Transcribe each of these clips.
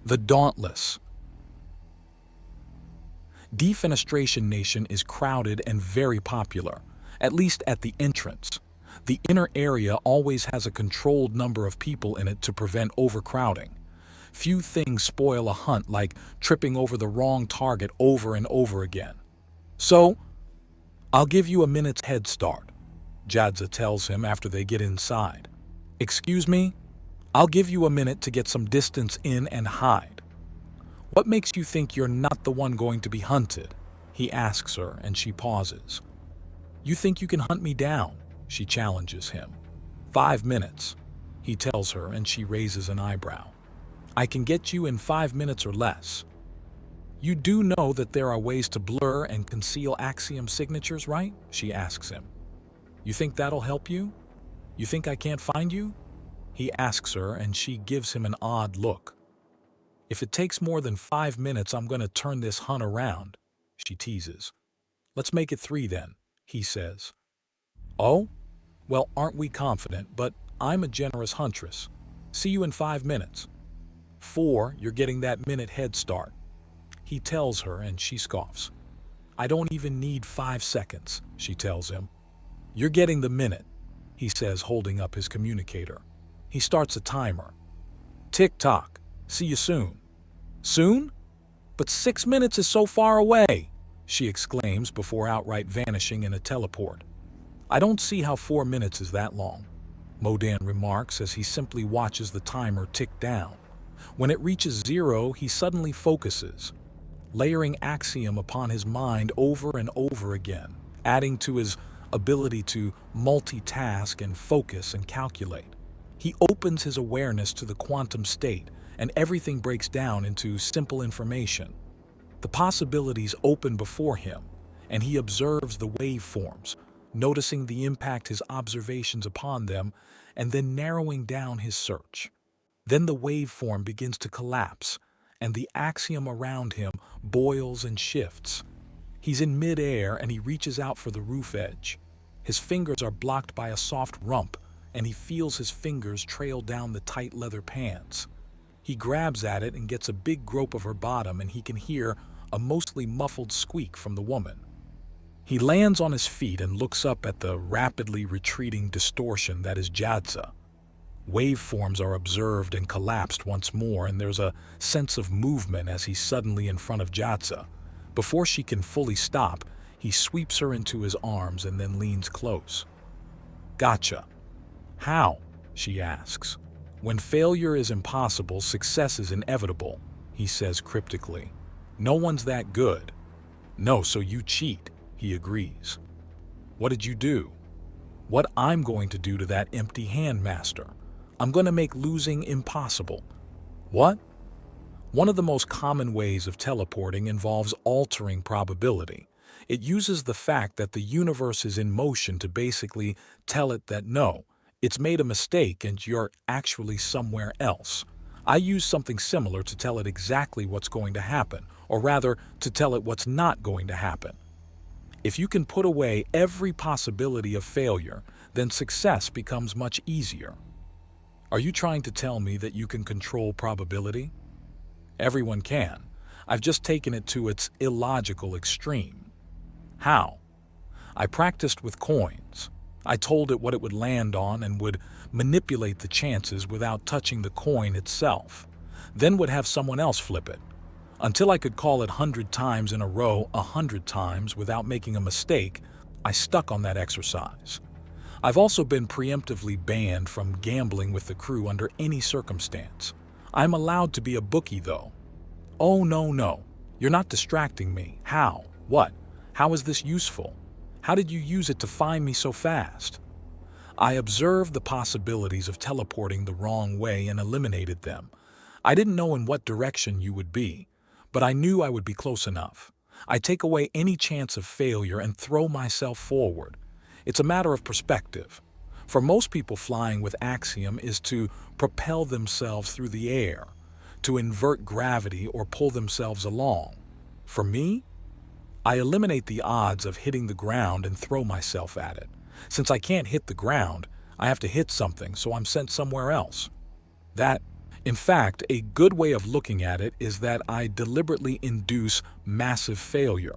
The Dauntless. Defenestration Nation is crowded and very popular, at least at the entrance. The inner area always has a controlled number of people in it to prevent overcrowding. Few things spoil a hunt like tripping over the wrong target over and over again. So, I'll give you a minute's head start, Jadza tells him after they get inside. Excuse me? I'll give you a minute to get some distance in and hide. What makes you think you're not the one going to be hunted? He asks her, and she pauses. You think you can hunt me down? She challenges him. 5 minutes, he tells her, and she raises an eyebrow. I can get you in 5 minutes or less. You do know that there are ways to blur and conceal axiom signatures, right? She asks him. You think that'll help you? You think I can't find you? He asks her, and she gives him an odd look. If it takes more than 5 minutes, I'm going to turn this hunt around, she teases. Let's make it 3 then, he says. Oh? Well, aren't we confident, but I'm a generous huntress. See you in 5 minutes. 4, you're getting that minute head start. He tells her, and she scoffs. I don't even need 5 seconds, she tells him. You're getting the minute, he says, holding up his communicator. He starts a timer. Tick-tock. See you soon. Soon? But 6 minutes is so far away, she exclaims before outright vanishing in a teleport. I don't see how 4 minutes is that long, Modan remarks as he simply watches the timer tick down. When it reaches 0, he suddenly focuses, layering axiom upon his mind over and over again, adding to his ability to multitask and focus and calculate. He opens his awareness to the quantum state, and everything breaks down into simple information. The possibilities open before him, and he observes the waveforms, noticing the impact his observations upon them, and then narrowing down his search. Then the waveform begins to collapse, and the axiom around him boils and shifts. He's in midair, and he reaches out for the roof edge. His fingers are blocked by a soft rump, and he feels his fingers trail down the tight leather pants. He grabs at it and gets a big grope of her bottom, and he can hear a mostly muffled squeak from the woman. He lands on his feet and looks up at the rapidly retreating distortion that is Jadza. Waveforms are observed and collapsed once more, and there's a sense of movement as he's suddenly in front of Jadza. Before she can fully stop, he sweeps her into his arms and then leans close. Gotcha. How? She asks. When failure is impossible, success is inevitable, he says cryptically. No one's that good. No, so you cheat, he agrees. What did you do? What I'm going to do to that empty hand, master. I'm going to make losing impossible. What? One of the most common ways of teleporting involves altering probability. It uses the fact that the universe is in motion to basically tell it that no, it's made a mistake and you're actually somewhere else. I use something similar to tell it exactly what's going to happen, or rather, to tell it what's not going to happen. If you can put away every possibility of failure, then success becomes much easier. Are you trying to tell me that you can control probability? Everyone can. I've just taken it to its illogical extreme. How? I practiced with coins. I told it what it would land on and would manipulate the chances without touching the coin itself, then would have someone else flip it. Until I could call it 100 times in a row 100 times without making a mistake, I stuck on that exercise. I've also been preemptively banned from gambling with the crew under any circumstance. I'm allowed to be a bookie, though. Oh, no. You're not distracting me. How? What? How is this useful? How did you use it to find me so fast? I observed the possibilities of teleporting the wrong way and eliminated them. I didn't know in what direction you would be, but I knew I would be close enough. I take away any chance of failure and throw myself forward. It's a matter of perspective. For most people, flying with axiom is to propel themselves through the air, to invert gravity or pull themselves along. For me, I eliminate the odds of hitting the ground and throw myself at it. Since I can't hit the ground, I have to hit something, so I'm sent somewhere else. That, In fact, a good way of looking at it is that I deliberately induce massive failure.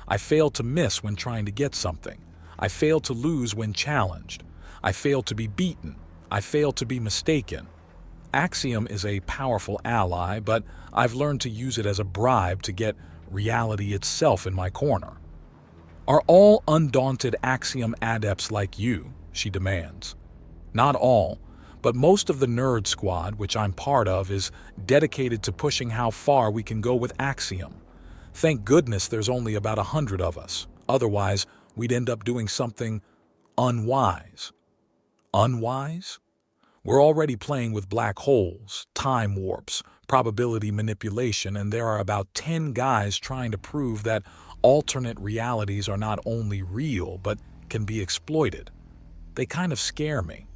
I fail to miss when trying to get something. I fail to lose when challenged. I fail to be beaten. I fail to be mistaken. Axiom is a powerful ally, but I've learned to use it as a bribe to get reality itself in my corner. Are all undaunted Axiom adepts like you? She demands. Not all, but most of the nerd squad, which I'm part of, is dedicated to pushing how far we can go with Axiom. Thank goodness there's only about 100 of us. Otherwise, we'd end up doing something unwise. Unwise? We're already playing with black holes, time warps, probability manipulation, and there are about 10 guys trying to prove that alternate realities are not only real, but can be exploited. They kind of scare me.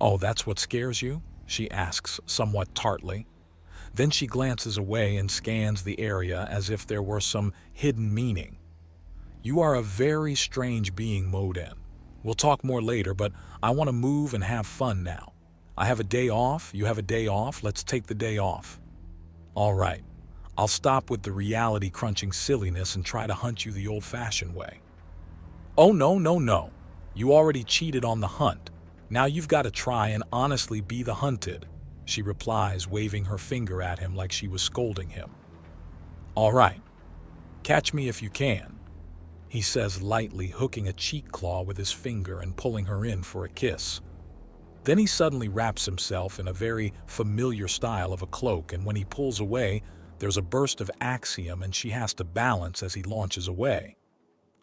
Oh, that's what scares you? She asks, somewhat tartly. Then she glances away and scans the area as if there were some hidden meaning. You are a very strange being, Modan. We'll talk more later, but I want to move and have fun now. I have a day off, you have a day off, let's take the day off. All right, I'll stop with the reality-crunching silliness and try to hunt you the old-fashioned way. Oh, no. You already cheated on the hunt. Now you've got to try and honestly be the hunted, she replies, waving her finger at him like she was scolding him. All right, catch me if you can, he says lightly, hooking a cheek claw with his finger and pulling her in for a kiss. Then he suddenly wraps himself in a very familiar style of a cloak, and when he pulls away, there's a burst of Axiom and she has to balance as he launches away.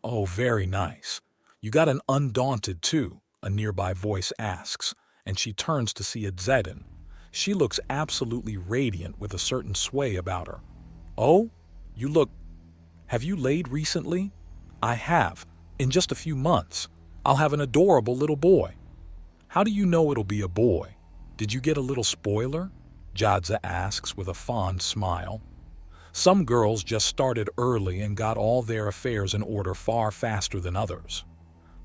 Oh, very nice. You got an undaunted too, a nearby voice asks, and she turns to see Edzedin. She looks absolutely radiant with a certain sway about her. Oh, you look... Have you laid recently? I have. In just a few months. I'll have an adorable little boy. How do you know it'll be a boy? Did you get a little spoiler? Jadza asks with a fond smile. Some girls just started early and got all their affairs in order far faster than others.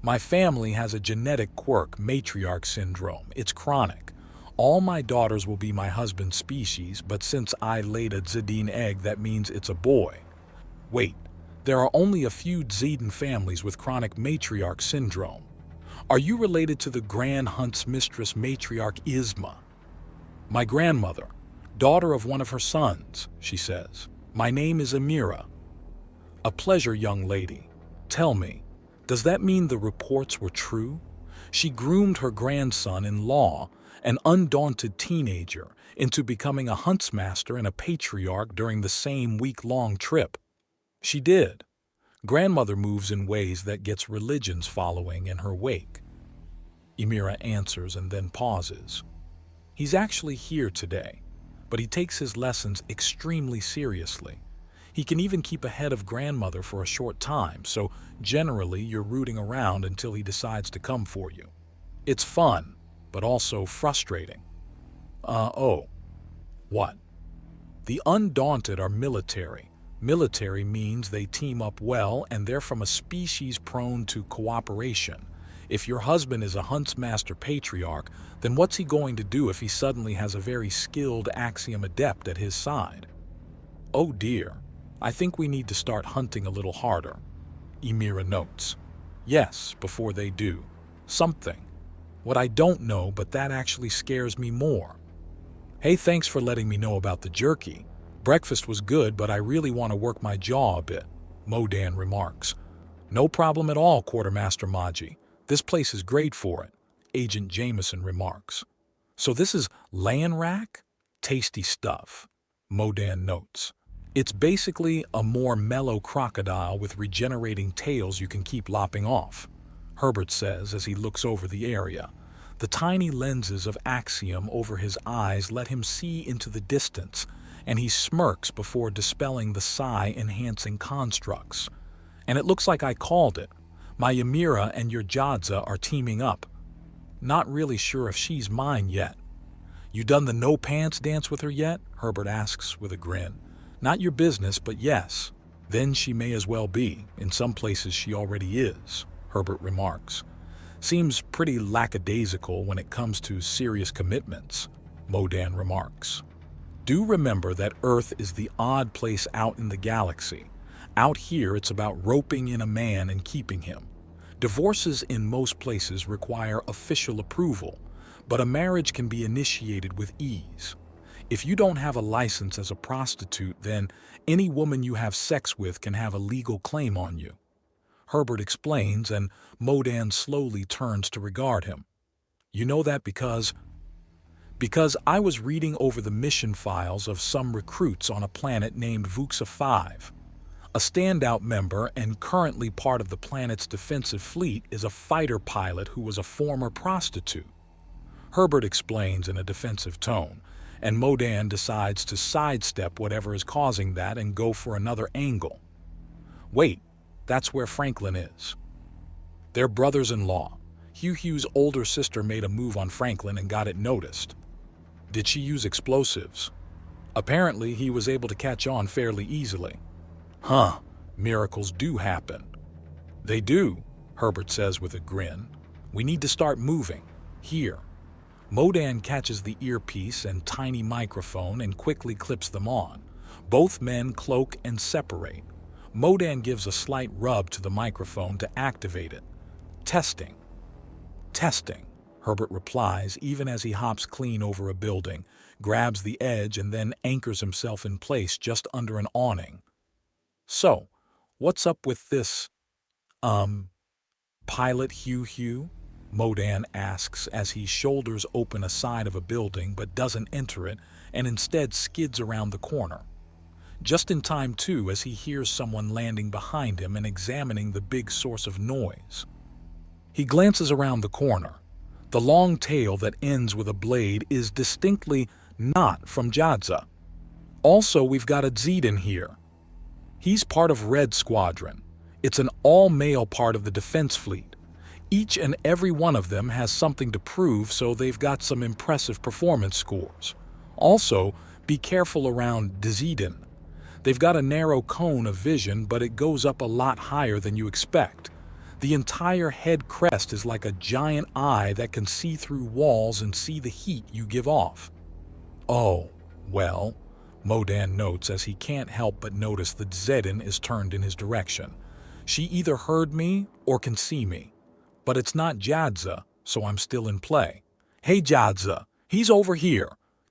My family has a genetic quirk, matriarch syndrome. It's chronic. All my daughters will be my husband's species, but since I laid a Zedine egg, that means it's a boy. Wait, there are only a few Zedine families with chronic matriarch syndrome. Are you related to the Grand Hunt's mistress matriarch Isma? My grandmother, daughter of one of her sons, she says. My name is Amira. A pleasure, young lady. Tell me, does that mean the reports were true? She groomed her grandson-in-law, an undaunted teenager, into becoming a huntsmaster and a patriarch during the same week-long trip. She did. Grandmother moves in ways that gets religions following in her wake. Amira answers and then pauses. He's actually here today, but he takes his lessons extremely seriously. He can even keep ahead of grandmother for a short time, so generally you're rooting around until he decides to come for you. It's fun, but also frustrating. Oh. What? The Undaunted are military. Military means they team up well and they're from a species prone to cooperation. If your husband is a huntsmaster patriarch, then what's he going to do if he suddenly has a very skilled Axiom adept at his side? Oh dear, I think we need to start hunting a little harder, Amira notes. Yes, before they do. Something. What I don't know, but that actually scares me more. Hey, thanks for letting me know about the jerky. Breakfast was good, but I really want to work my jaw a bit, Modan remarks. No problem at all, Quartermaster Maji. This place is great for it, Agent Jameson remarks. So this is Lanrak? Tasty stuff, Modan notes. It's basically a more mellow crocodile with regenerating tails you can keep lopping off, Herbert says as he looks over the area. The tiny lenses of Axiom over his eyes let him see into the distance, and he smirks before dispelling the psi-enhancing constructs. And it looks like I called it. My Amira and your Jadza are teaming up. Not really sure if she's mine yet. You done the no-pants dance with her yet? Herbert asks with a grin. Not your business, but yes. Then she may as well be. In some places she already is, Herbert remarks. Seems pretty lackadaisical when it comes to serious commitments, Modan remarks. Do remember that Earth is the odd place out in the galaxy. Out here, it's about roping in a man and keeping him. Divorces in most places require official approval, but a marriage can be initiated with ease. If you don't have a license as a prostitute, then any woman you have sex with can have a legal claim on you. Herbert explains, and Modan slowly turns to regard him. You know that because I was reading over the mission files of some recruits on a planet named Vuxa 5. A standout member and currently part of the planet's defensive fleet is a fighter pilot who was a former prostitute. Herbert explains in a defensive tone, and Modan decides to sidestep whatever is causing that and go for another angle. Wait, that's where Franklin is. They're brothers-in-law. Hugh's older sister made a move on Franklin and got it noticed. Did she use explosives? Apparently, he was able to catch on fairly easily. Huh, miracles do happen. They do, Herbert says with a grin. We need to start moving. Here. Modan catches the earpiece and tiny microphone and quickly clips them on. Both men cloak and separate. Modan gives a slight rub to the microphone to activate it. Testing. Testing, Herbert replies even as he hops clean over a building, grabs the edge and then anchors himself in place just under an awning. So, what's up with this, pilot Hugh? Modan asks as he shoulders open a side of a building but doesn't enter it and instead skids around the corner. Just in time, too, as he hears someone landing behind him and examining the big source of noise. He glances around the corner. The long tail that ends with a blade is distinctly not from Jadza. Also, we've got a Zedin here. He's part of Red Squadron. It's an all-male part of the defense fleet. Each and every one of them has something to prove, so they've got some impressive performance scores. Also, be careful around Zedin. They've got a narrow cone of vision, but it goes up a lot higher than you expect. The entire head crest is like a giant eye that can see through walls and see the heat you give off. Oh, well, Modan notes as he can't help but notice that Zedin is turned in his direction. She either heard me or can see me. But it's not Jadza, so I'm still in play. Hey Jadza, he's over here,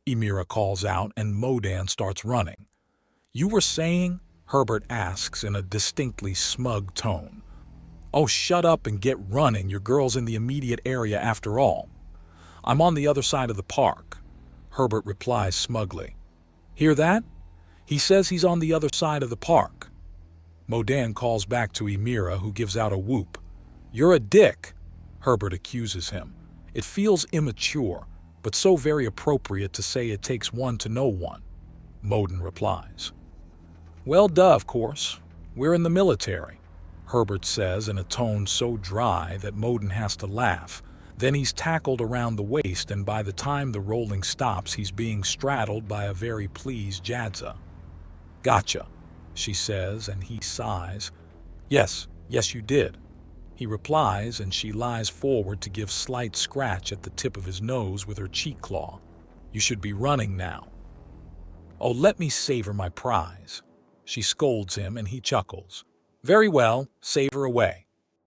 Emira calls out and Modan starts running. You were saying? Herbert asks in a distinctly smug tone. Oh, shut up and get running, your girl's in the immediate area after all. I'm on the other side of the park, Herbert replies smugly. Hear that? He says he's on the other side of the park. Modan calls back to Emira, who gives out a whoop. You're a dick, Herbert accuses him. It feels immature, but so very appropriate to say it takes one to know one, Modan replies. Well, duh, of course. We're in the military, Herbert says in a tone so dry that Modan has to laugh. Then he's tackled around the waist, and by the time the rolling stops, he's being straddled by a very pleased Jadza. Gotcha, she says, and he sighs. Yes, you did, he replies, and she lies forward to give slight scratch at the tip of his nose with her cheek claw. You should be running now. Oh, let me savor my prize. She scolds him, and he chuckles. Very well, savor away.